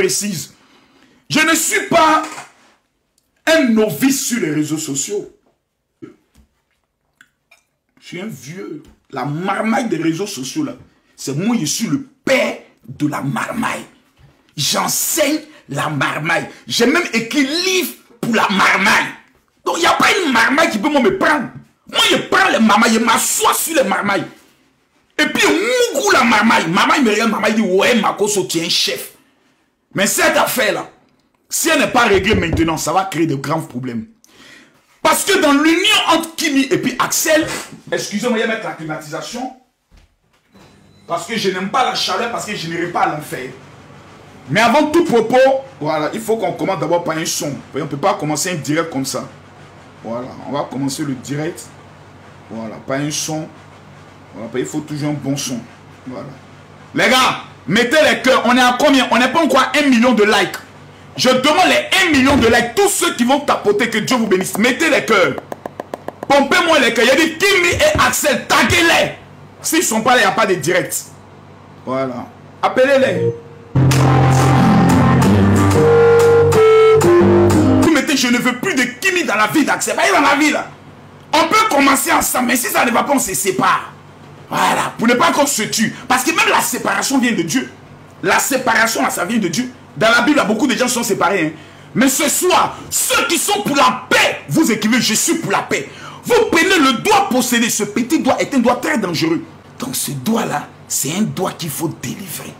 précise. Je ne suis pas un novice sur les réseaux sociaux. Je suis un vieux. La marmaille des réseaux sociaux, là, c'est moi, je suis le père de la marmaille. J'enseigne la marmaille. J'ai même écrit livre pour la marmaille. Donc, il n'y a pas une marmaille qui peut me prendre. Moi, je prends les marmailles, je m'assois sur les marmailles. Et puis, mougou la marmaille. Marmaille me regarde, marmaille dit, ouais, Makosso, tu es un chef. Mais cette affaire-là, si elle n'est pas réglée maintenant, ça va créer de graves problèmes. Parce que dans l'union entre Kimi et puis Axel, excusez-moi, je vais mettre la climatisation. Parce que je n'aime pas la chaleur, parce que je n'irai pas à l'enfer. Mais avant tout propos, voilà, il faut qu'on commence d'abord par un son. On ne peut pas commencer un direct comme ça. Voilà, on va commencer le direct. Voilà, pas un son. Voilà, il faut toujours un bon son. Voilà. Les gars, mettez les cœurs. On est à combien? On n'est pas encore à 1 million de likes. Je demande les 1 million de likes. Tous ceux qui vont tapoter, que Dieu vous bénisse. Mettez les cœurs. Pompez-moi les cœurs. Il y a dit Kimi et Axel, taguez-les. S'ils ne sont pas là, il n'y a pas de direct. Voilà. Appelez-les. Vous mettez, je ne veux plus de Kimi dans la vie d'Axel. Voyez dans la vie là. On peut commencer ensemble, mais si ça ne va pas, on se sépare. Voilà. Pour ne pas qu'on se tue. Parce que même la séparation vient de Dieu. La séparation, là, ça vient de Dieu. Dans la Bible, beaucoup de gens sont séparés. Hein. Mais ce soir, ceux qui sont pour la paix, vous écrivez, je suis pour la paix. Vous prenez le doigt possédé. Ce petit doigt est un doigt très dangereux. Donc ce doigt-là, c'est un doigt qu'il faut délivrer.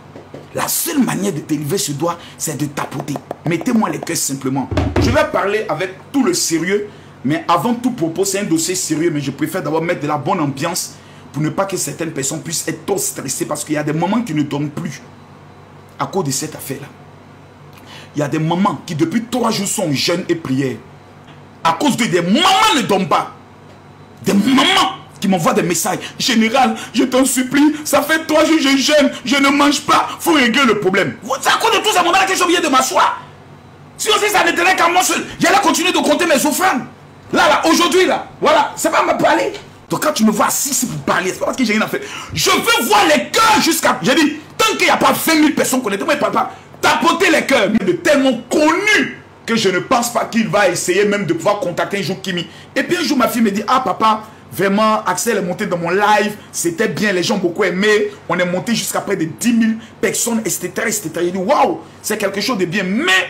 La seule manière de délivrer ce doigt, c'est de tapoter. Mettez-moi les cœurs simplement. Je vais parler avec tout le sérieux. Mais avant tout propos, c'est un dossier sérieux. Mais je préfère d'abord mettre de la bonne ambiance pour ne pas que certaines personnes puissent être trop stressées. Parce qu'il y a des moments qui ne dorment plus à cause de cette affaire-là. Il y a des mamans qui depuis 3 jours sont jeûnes et prières. À cause de des mamans ne dorment pas. Des mamans qui m'envoient des messages. Général, je t'en supplie, ça fait 3 jours que je jeûne, je ne mange pas, il faut régler le problème. C'est à cause de tous ces moments-là que j'ai oublié de m'asseoir. Si aussi ça ne tenait qu'à moi seul, j'allais continuer de compter mes offrandes. Là, aujourd'hui, là, voilà, c'est pas me parler. Donc quand tu me vois assis, c'est pour parler, c'est pas parce que j'ai rien à faire. Je veux voir les cœurs jusqu'à... J'ai dit, tant qu'il n'y a pas 20 000 personnes connectées, moi, il ne parle pas. Tapoter les cœurs, mais de tellement connu que je ne pense pas qu'il va essayer même de pouvoir contacter un jour Kimi. Et puis un jour, ma fille me dit, ah papa, vraiment, Axel est monté dans mon live, c'était bien, les gens ont beaucoup aimé, on est monté jusqu'à près de 10 000 personnes, etc. etc. Il dit, waouh, c'est quelque chose de bien, mais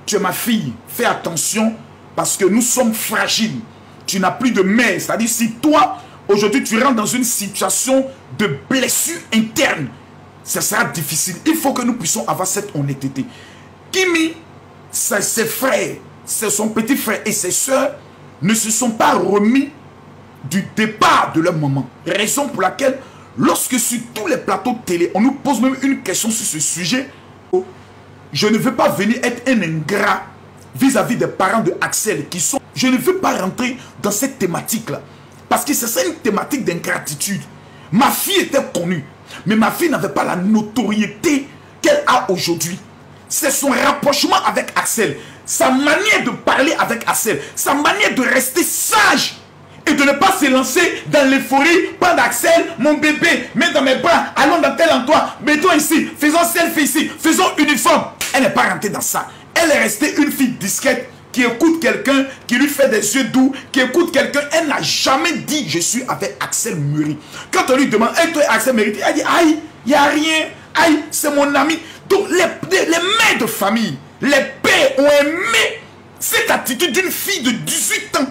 tu es ma fille, fais attention, parce que nous sommes fragiles. Tu n'as plus de mère, c'est-à-dire si toi, aujourd'hui, tu rentres dans une situation de blessure interne, ça sera difficile. Il faut que nous puissions avoir cette honnêteté. Kimi, ses frères, son petit frère et ses soeurs ne se sont pas remis du départ de leur maman. Raison pour laquelle, lorsque sur tous les plateaux de télé, on nous pose même une question sur ce sujet, je ne veux pas venir être un ingrat vis-à-vis des parents de Axel qui sont... Je ne veux pas rentrer dans cette thématique-là. Parce que c'est une thématique d'ingratitude. Ma fille était connue. Mais ma fille n'avait pas la notoriété qu'elle a aujourd'hui. C'est son rapprochement avec Axel. Sa manière de parler avec Axel. Sa manière de rester sage. Et de ne pas se lancer dans l'euphorie. Pas d'Axel, mon bébé, mets dans mes bras. Allons dans tel endroit. Mettons ici. Faisons selfie ici. Faisons uniforme. Elle n'est pas rentrée dans ça. Elle est restée une fille discrète. Qui écoute quelqu'un, qui lui fait des yeux doux, qui écoute quelqu'un. Elle n'a jamais dit je suis avec Axel Murray. Quand on lui demande, hey, toi Axel Murray, elle dit aïe, il n'y a rien, aïe, c'est mon ami. Donc les mères de famille, les pères ont aimé cette attitude d'une fille de 18 ans.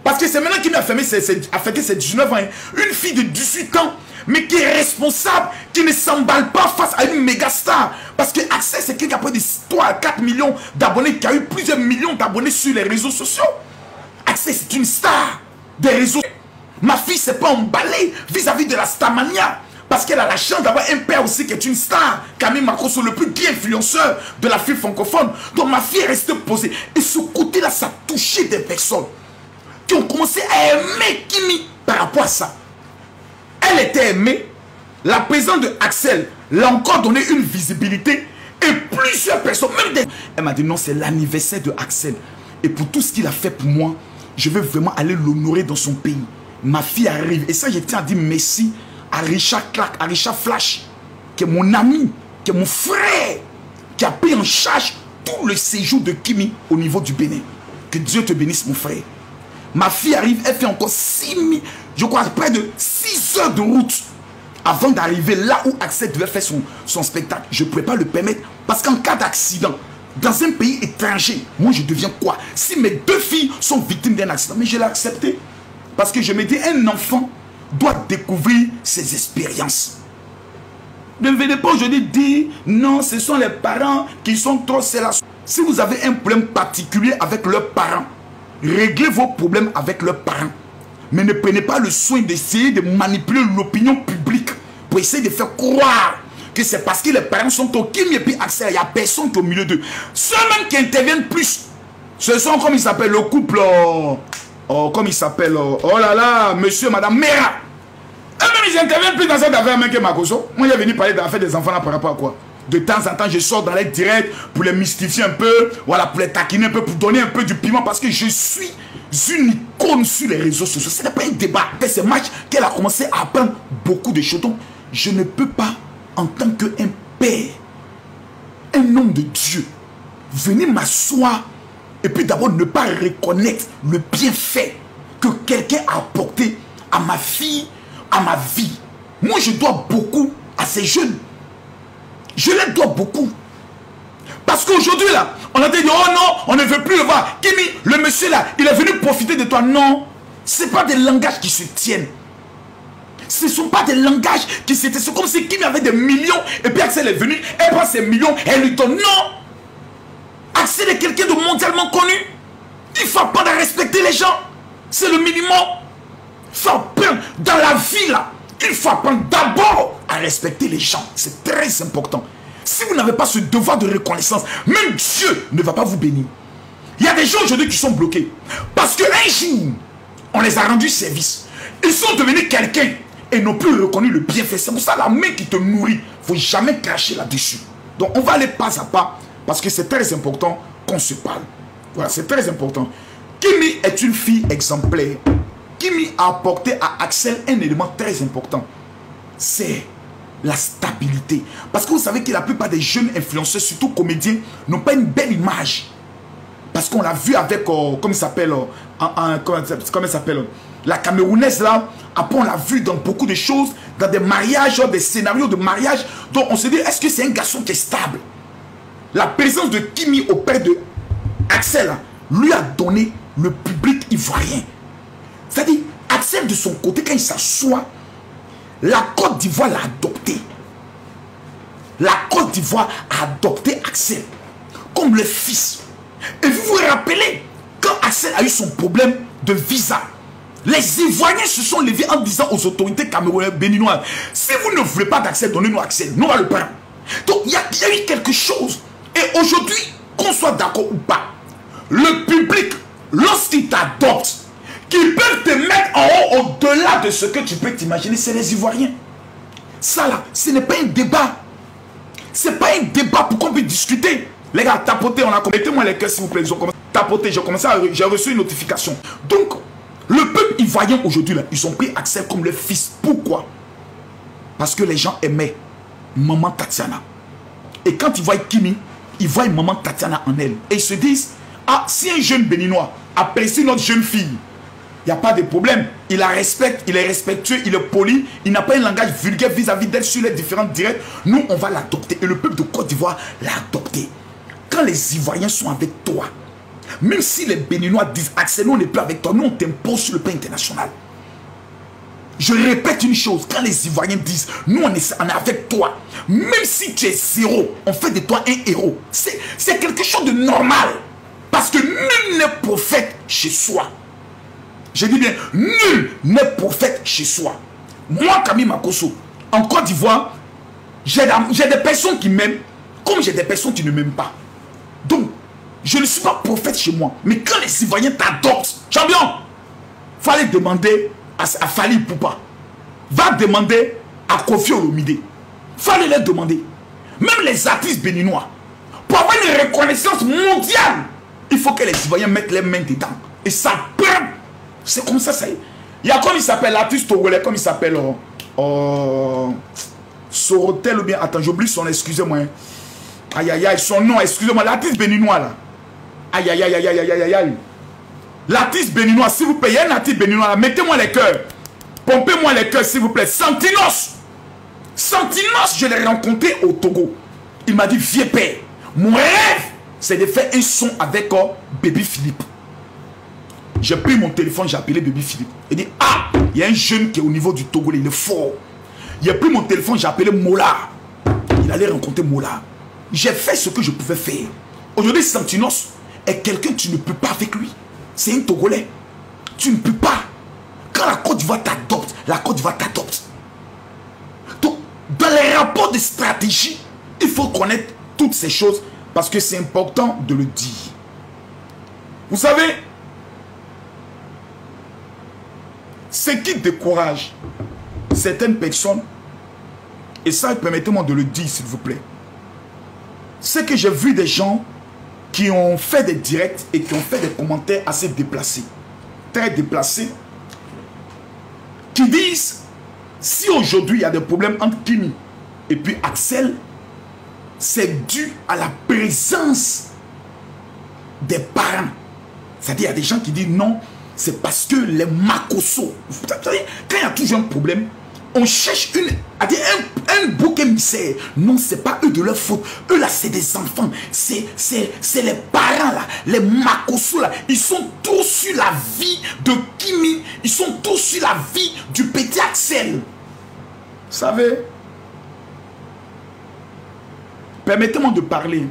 Parce que c'est maintenant qu'il m'a fêté ses 19 ans. Hein. Une fille de 18 ans, mais qui est responsable, qui ne s'emballe pas face à une méga star. Parce que Axel, c'est quelqu'un qui a près de 3 à 4 millions d'abonnés, qui a eu plusieurs millions d'abonnés sur les réseaux sociaux. Axel, c'est une star des réseaux. Ma fille s'est pas emballée vis-à-vis de la starmania. Parce qu'elle a la chance d'avoir un père aussi qui est une star. Camille Makosso, le plus grand influenceur de la fille francophone. Donc ma fille est restée posée. Et ce côté-là, ça a touché des personnes qui ont commencé à aimer Kimi par rapport à ça. Elle était aimée. La présence de Axel l'a encore donné une visibilité. Et plusieurs personnes, même des... Elle m'a dit non, c'est l'anniversaire de Axel. Et pour tout ce qu'il a fait pour moi, je veux vraiment aller l'honorer dans son pays. Ma fille arrive. Et ça, je tiens à dire merci à Richard Clark, à Richard Flash, qui est mon ami, qui est mon frère, qui a pris en charge tout le séjour de Kimi au niveau du Bénin. Que Dieu te bénisse, mon frère. Ma fille arrive, elle fait encore 6 000, je crois près de 6 heures de route avant d'arriver là où Axel devait faire son spectacle. Je ne pouvais pas le permettre parce qu'en cas d'accident, dans un pays étranger, moi je deviens quoi? Si mes 2 filles sont victimes d'un accident, mais je l'ai accepté. Parce que je me dis, un enfant doit découvrir ses expériences. Ne venez pas aujourd'hui dire, non, ce sont les parents qui sont trop... Si vous avez un problème particulier avec leurs parents, réglez vos problèmes avec leurs parents. Mais ne prenez pas le soin d'essayer de manipuler l'opinion publique pour essayer de faire croire que c'est parce que les parents sont au Kimi et puis Axel, il n'y a personne qui est au milieu d'eux. Ceux-mêmes qui interviennent plus, ce sont, comme il s'appelle, le couple, comme il s'appelle, oh là là, monsieur, madame Mera. Eux-mêmes, ils interviennent plus dans cette affaire même que Makoso. Moi, il est venu parler de l'affaire des enfants là par rapport à quoi? De temps en temps, je sors dans les directs pour les mystifier un peu, voilà, pour les taquiner un peu, pour donner un peu du piment, parce que je suis une icône sur les réseaux sociaux. Ce n'est pas un débat. Après ce match, qu'elle a commencé à apprendre beaucoup de choses. Donc, je ne peux pas, en tant qu'un père, un homme de Dieu, venir m'asseoir et puis d'abord ne pas reconnaître le bienfait que quelqu'un a apporté à ma fille, à ma vie. Moi, je dois beaucoup à ces jeunes. Je les dois beaucoup. Parce qu'aujourd'hui, là, on a dit, oh non, on ne veut plus le voir. Kimi, le monsieur là, il est venu profiter de toi. Non, ce n'est pas des langages qui se tiennent. Ce ne sont pas des langages qui se tiennent. C'est comme si Kimi avait des millions et puis Axel est venu, elle prend ses millions et elle lui donne. Non. Axel est quelqu'un de mondialement connu. Il faut apprendre à respecter les gens. C'est le minimum. Il faut apprendre dans la vie là. Il faut apprendre d'abord à respecter les gens. C'est très important. Si vous n'avez pas ce devoir de reconnaissance, même Dieu ne va pas vous bénir. Il y a des gens aujourd'hui qui sont bloqués. Parce qu'un jour, on les a rendus service. Ils sont devenus quelqu'un et n'ont plus reconnu le bienfait. C'est pour ça la main qui te nourrit. Il ne faut jamais cracher là-dessus. Donc on va aller pas à pas parce que c'est très important qu'on se parle. Voilà, c'est très important. Kimi est une fille exemplaire. Kimi a apporté à Axel un élément très important. C'est la stabilité. Parce que vous savez que la plupart des jeunes influenceurs, surtout comédiens, n'ont pas une belle image. Parce qu'on l'a vu avec, comment il s'appelle, comment il s'appelle, la Camerounaise là. Après on l'a vu dans beaucoup de choses, dans des mariages, des scénarios de mariage. Donc on se dit, est-ce que c'est un garçon qui est stable? La présence de Kimi auprès de Axel lui a donné le public ivoirien. C'est-à-dire, Axel de son côté, quand il s'assoit, la Côte d'Ivoire l'a adopté. La Côte d'Ivoire a adopté Axel comme le fils. Et vous vous rappelez, quand Axel a eu son problème de visa, les Ivoiriens se sont levés en disant aux autorités camerounaises, béninoises, si vous ne voulez pas d'Axel, donnez-nous Axel, nous on va le prendre. Donc il y a eu quelque chose. Et aujourd'hui, qu'on soit d'accord ou pas, le public, lorsqu'il t'adopte, qui peuvent te mettre en haut, au-delà de ce que tu peux t'imaginer, c'est les Ivoiriens. Ça là, ce n'est pas un débat. Ce n'est pas un débat pour qu'on puisse discuter. Les gars, tapotez, on a complété moi les cœurs s'il vous plaît. Ils ont commencé à tapoter, j'ai reçu une notification. Donc, le peuple ivoirien aujourd'hui, là, ils ont pris Axel comme leur fils. Pourquoi? Parce que les gens aimaient maman Tatiana. Et quand ils voient Kimi, ils voient maman Tatiana en elle. Et ils se disent, ah, si un jeune béninois apprécie notre jeune fille, il n'y a pas de problème. Il la respecte, il est respectueux, il est poli. Il n'a pas un langage vulgaire vis-à-vis d'elle sur les différents directs. Nous, on va l'adopter. Et le peuple de Côte d'Ivoire l'a adopté. Quand les Ivoiriens sont avec toi, même si les Béninois disent Axel, nous on n'est plus avec toi, nous on t'impose sur le plan international. Je répète une chose, quand les Ivoiriens disent nous on est avec toi, même si tu es zéro, on fait de toi un héros. C'est quelque chose de normal. Parce que nul n'est prophète chez soi. Je dis bien, nul n'est prophète chez soi. Moi, Camille Makoso, en Côte d'Ivoire, j'ai des personnes qui m'aiment, comme j'ai des personnes qui ne m'aiment pas. Donc, je ne suis pas prophète chez moi. Mais quand les Ivoiriens t'adoptent, champion, il faut aller demander à Fali Poupa. Va demander à Kofi Olomide. Il faut aller les demander. Même les artistes béninois, pour avoir une reconnaissance mondiale, il faut que les Ivoiriens mettent les mains dedans. Et ça prend. C'est comme ça, ça y est. Il y a comme il s'appelle l'artiste togolais, comme il s'appelle Sorotel ou bien, attends, j'oublie son, excusez-moi. Aïe, aïe, aïe, son nom, excusez-moi, l'artiste béninois là. Aïe, aïe, aïe, aïe, aïe, aïe, aïe, aïe. L'artiste béninois, s'il vous plaît, il y a un artiste béninois là, mettez-moi les cœurs. Pompez-moi les cœurs, s'il vous plaît. Santinos. Santinos, je l'ai rencontré au Togo. Il m'a dit, vieux père, mon rêve, c'est de faire un son avec Baby Philippe. J'ai pris mon téléphone, j'ai appelé Baby Philippe. Il dit, ah, il y a un jeune qui est au niveau du Togo, il est fort. J'ai pris mon téléphone, j'ai appelé Mola. Il allait rencontrer Mola. J'ai fait ce que je pouvais faire. Aujourd'hui, Santinos est quelqu'un, tu ne peux pas avec lui. C'est un Togolais. Tu ne peux pas. Quand la Côte d'Ivoire t'adopte, la Côte d'Ivoire t'adopte. Donc, dans les rapports de stratégie, il faut connaître toutes ces choses parce que c'est important de le dire. Vous savez, ce qui décourage certaines personnes, et ça, permettez-moi de le dire, s'il vous plaît, c'est que j'ai vu des gens qui ont fait des directs et qui ont fait des commentaires assez déplacés, très déplacés, qui disent, si aujourd'hui il y a des problèmes entre Kimi et puis Axel, c'est dû à la présence des parents. C'est-à-dire, il y a des gens qui disent non, c'est parce que les Makosso, quand il y a toujours un problème, on cherche un bouc émissaire. Non, c'est pas eux de leur faute. Eux là, c'est des enfants. C'est les parents là, les Makosso là. Ils sont tous sur la vie de Kimi. Ils sont tous sur la vie du petit Axel. Vous savez, permettez-moi de parler.